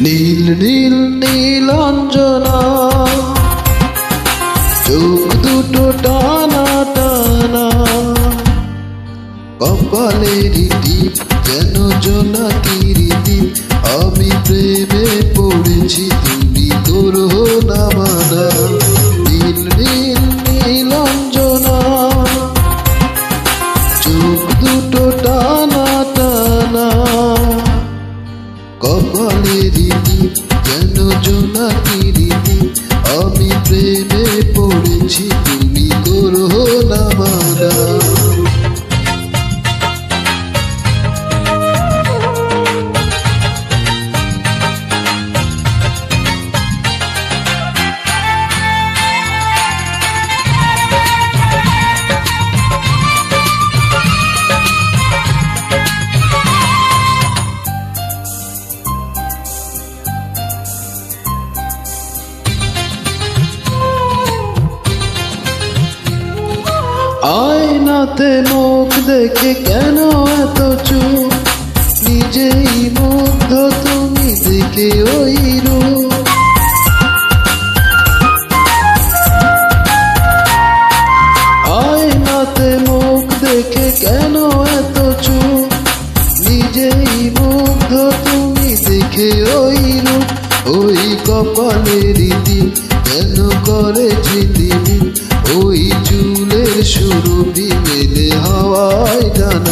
নীল নীল নীলাঞ্জনা, চোখ দুটো টানা টানা, কপালের টিপ যেন জোনাকির দ্বীপ। আমি প্রেমে পড়েছি, তুমি করো না মানা। নীল নীল নীলাঞ্জনা, চোখ দুটো টানা টানা, কপালের দ্বীপ যেন জোনাকির দ্বীপ। আমি প্রেমে পড়েছি, তুমি করো না মানা। আয়নাতে মুখ দেখে কেন এত চুপ, নিজেই মুগ্ধ তুমি দেখে ওই রূপ। আয়নাতে মুখ দেখে কেন এত চুপ, নিজেই মুগ্ধ তুমি দেখে ওই রূপ। ওই কপালের দ্বীপ কেন করে ঝিলিমিল, ওই চুলের সুরভি মেলে হাওয়ায় ডানা।